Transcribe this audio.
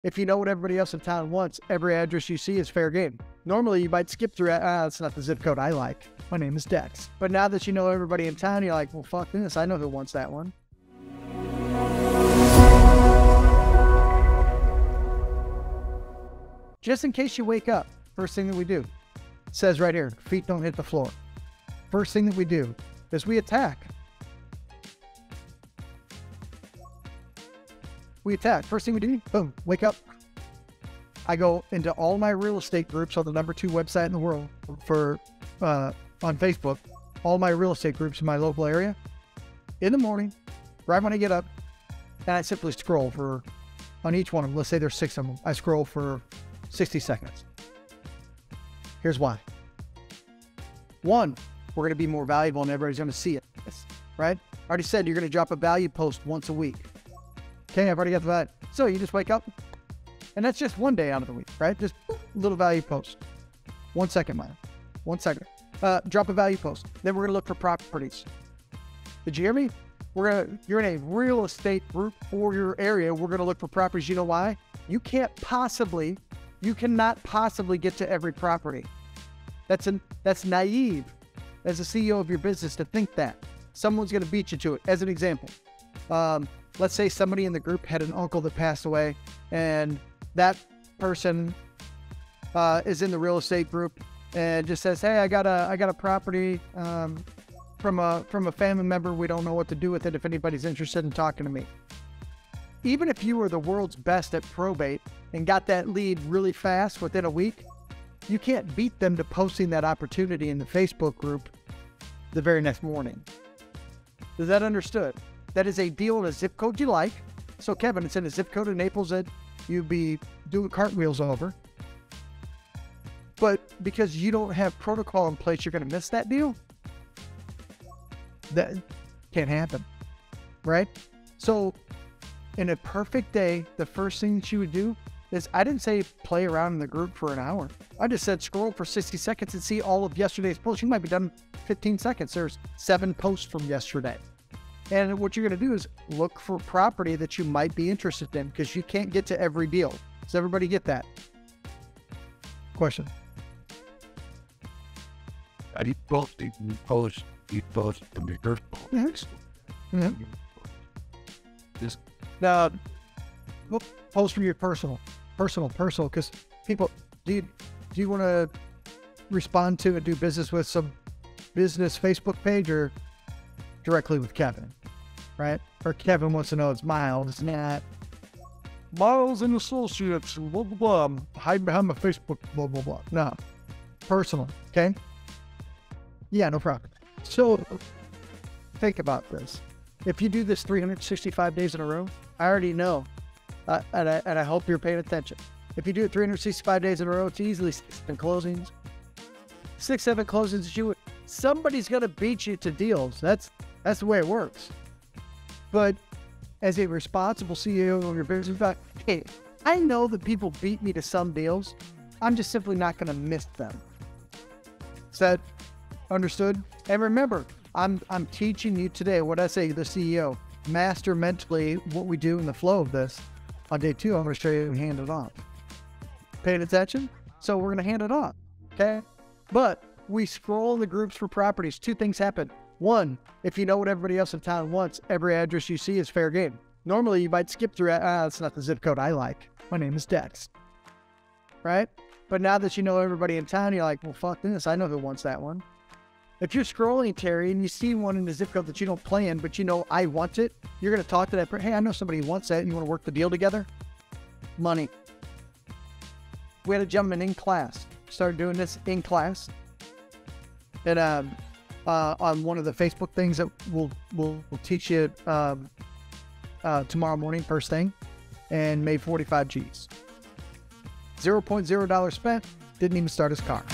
If you know what everybody else in town wants, every address you see is fair game. Normally, you might skip through it. That's not the zip code I like. My name is Dex. But now that you know everybody in town, you're like, well, fuck this. I know who wants that one. Just in case you wake up, first thing that we do, it says right here, feet don't hit the floor. First thing that we do is we attack. We attack. First thing we do, boom, wake up. I go into all my real estate groups on the #2 website in the world for on Facebook, all my real estate groups in my local area. In the morning, right when I get up, and I simply scroll for, on each one of them, let's say there's 6 of them, I scroll for 60 seconds. Here's why. One, we're going to be more valuable and everybody's going to see it, right? I already said you're going to drop a value post once a week. Okay, I've already got that. So you just wake up, and that's just one day out of the week, right? Just a little value post. 1 second, Maya. 1 second. Drop a value post. Then we're going to look for properties. Did you hear me? You're in a real estate group for your area. We're going to look for properties. You know why? You cannot possibly get to every property. That's naive as a CEO of your business to think that. Someone's going to beat you to it. As an example, let's say somebody in the group had an uncle that passed away, and that person is in the real estate group and just says, hey, I got a property from a family member. We don't know what to do with it. If anybody's interested in talking to me. Even if you were the world's best at probate and got that lead really fast within a week, you can't beat them to posting that opportunity in the Facebook group the very next morning. Is that understood? That is a deal in a zip code you like. So Kevin, it's in a zip code in Naples that you'd be doing cartwheels over. But because you don't have protocol in place, you're going to miss that deal. That can't happen, right? So in a perfect day, the first thing that you would do is, I didn't say play around in the group for an hour. I just said scroll for 60 seconds and see all of yesterday's posts. You might be done 15 seconds. There's 7 posts from yesterday. And what you're going to do is look for property that you might be interested in, because you can't get to every deal. Does everybody get that? Question. You post from your personal. Next. Yeah. Just Now, post from your personal, because people, do you want to respond to and do business with some business Facebook page or directly with Kevin, right? Or Kevin wants to know it's Miles, it's not Miles and Associates, blah, blah, blah, hide behind my Facebook, blah, blah, blah. No, personal, okay? Yeah, no problem. So think about this. If you do this 365 days in a row, I already know, and I hope you're paying attention. If you do it 365 days in a row, it's easily 6-7 closings. 6-7 closings, somebody's going to beat you to deals. That's the way it works. But as a responsible CEO of your business, hey, I know that people beat me to some deals. I'm just simply not going to miss them. Is that understood? And remember, I'm teaching you today what I say, the CEO, master mentally what we do in the flow of this. On day 2, I'm going to show you how to hand it off. Paying attention? So we're going to hand it off, okay? But we scroll in the groups for properties. 2 things happen. 1, if you know what everybody else in town wants, every address you see is fair game. Normally, you might skip through it. That's not the zip code I like. My name is Dex, right? But now that you know everybody in town, you're like, well, fuck this. I know who wants that one. If you're scrolling, Terry, and you see one in the zip code that you don't play in, but you know I want it, you're going to talk to that person. Hey, I know somebody who wants that, and you want to work the deal together? Money. We had a gentleman in class, started doing this in class, and on one of the Facebook things that we'll teach you tomorrow morning, first thing, and made 45 G's. $0.0 spent, didn't even start his car.